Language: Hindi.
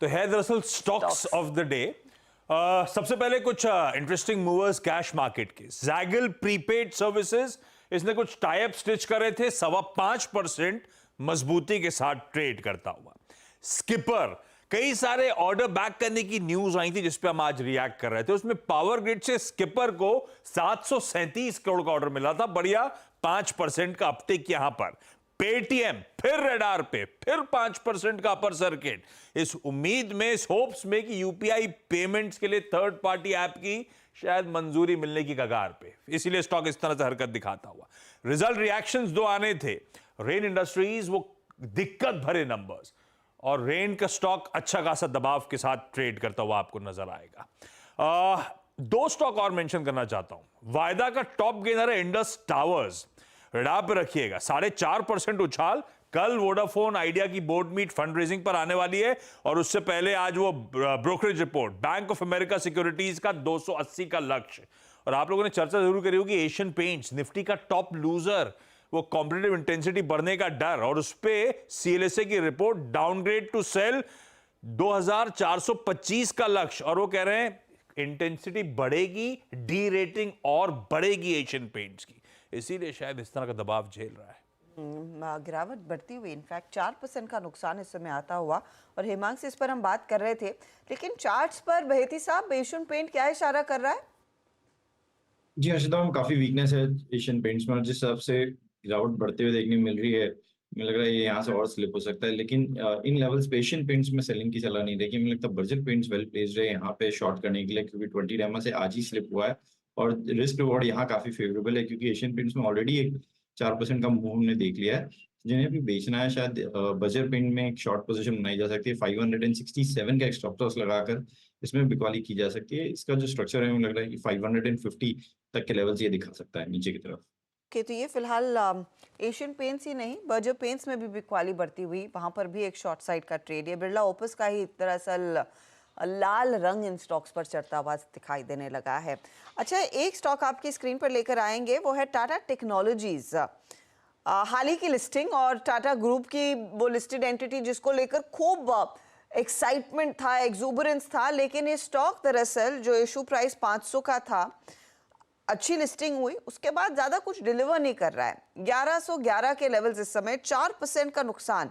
तो है दरअसल स्टॉक्स ऑफ द डे। सबसे पहले कुछ इंटरेस्टिंग मूवर्स कैश मार्केट के। जैगल प्रीपेड सर्विसेज, इसने कुछ टाइप स्टिच करे थे, 5.25% मजबूती के साथ ट्रेड करता हुआ। स्किपर, कई सारे ऑर्डर बैक करने की न्यूज आई थी जिसपे हम आज रिएक्ट कर रहे थे। उसमें पावर ग्रिड से स्किपर को 737 करोड़ का ऑर्डर मिला था। बढ़िया 5% का अपटेक यहां पर। पेटीएम फिर रडार पे, फिर 5% का अपर सर्किट, इस उम्मीद में, इस होप्स में कि यूपीआई पेमेंट्स के लिए थर्ड पार्टी ऐप की शायद मंजूरी मिलने की कगार पे, इसीलिए स्टॉक इस तरह से हरकत दिखाता हुआ। रिजल्ट रिएक्शंस दो आने थे। रेन इंडस्ट्रीज, वो दिक्कत भरे नंबर्स, और रेन का स्टॉक अच्छा खासा दबाव के साथ ट्रेड करता हुआ आपको नजर आएगा। दो स्टॉक और मेंशन करना चाहता हूं। वायदा का टॉप गेनर है इंडस टावर्स, रडार पे रखिएगा। 4.5% उछाल। कल वोडाफोन आइडिया की बोर्ड मीट फंड रेजिंग पर आने वाली है, और उससे पहले आज वो brokerage report, bank of America securities का 280 का लक्ष्य। और आप लोगों ने चर्चा जरूर करी होगी एशियन पेंट्स, निफ्टी का टॉप लूजर, वो कॉम्पिटिटिव इंटेंसिटी बढ़ने का डर, और उस पे सीएलएसए की रिपोर्ट, डाउनग्रेड टू सेल 2425 का लक्ष्य, और वो कह रहे हैं इंटेंसिटी बढ़ेगी, डी रेटिंग और बढ़ेगी एशियन पेंट्स की, इसीलिए शायद इस तरह का दबाव झेल रहा है। गिरावट बढ़ती हुई, इनफैक्ट 4% का नुकसान इस समय आता हुआ। और हेमांग से इस पर हम बात कर रहे थे, लेकिन चार्ट्स पर बहेती साहब एशियन पेंट क्या इशारा कर रहा है? जी हर्षिता, काफी वीकनेस है एशियन पेंट्स में, जिस हिसाब से गिरावट बढ़ते हुए देखने मिल रही है, मुझे लग रहा है ये यहाँ से और स्लिप हो सकता है। लेकिन इन लेवल्स पे एशियन पेंट्स में सेलिंग की सलाह नहीं रहेगी। मुझे लगता है बर्जर पेंट्स वेल प्लेस्ड है यहाँ पे शॉर्ट करने के लिए, क्योंकि 20 डेमा से आज ही स्लिप हुआ है, और रिस्क रिवॉर्ड यहाँ काफी फेवरेबल है, क्योंकि एशियन पेंट्स में ऑलरेडी एक 4% का मूव हमने देख लिया है। जिन्हें अभी बेचना है, शायद बर्जर पेंट में एक शॉर्ट पोजीशन बनाई जा सकती है। 567 का एक स्टॉप लॉस लगाकर इसमें बिकवाली की जा सकती है। इसका जो स्ट्रक्चर है, मुझे लग रहा है कि 550 तक के लेवल्स ये दिखा सकता है नीचे की तरफ। तो ये फिलहाल एशियन पेंट्स ही नहीं, बर्जर पेंट्स में भी बिकवाली बढ़ती हुई, वहां पर भी एक शॉर्ट साइड का ट्रेड। ये बिरला ओपस का ही दरअसल लाल रंग इन स्टॉक्स पर चढ़ता हुआ दिखाई देने लगा है। अच्छा, एक स्टॉक आपकी स्क्रीन पर लेकर आएंगे, वो है टाटा टेक्नोलॉजीज। हाल ही की लिस्टिंग, और टाटा ग्रुप की वो लिस्टेड एंटिटी जिसको लेकर खूब एक्साइटमेंट था, एक्सूबरेंस था, लेकिन ये स्टॉक दरअसल जो इशू प्राइस 500 का था, अच्छी लिस्टिंग हुई, उसके बाद ज्यादा कुछ डिलीवर नहीं कर रहा है। 1111 के लेवल्स इस समय, 4% का नुकसान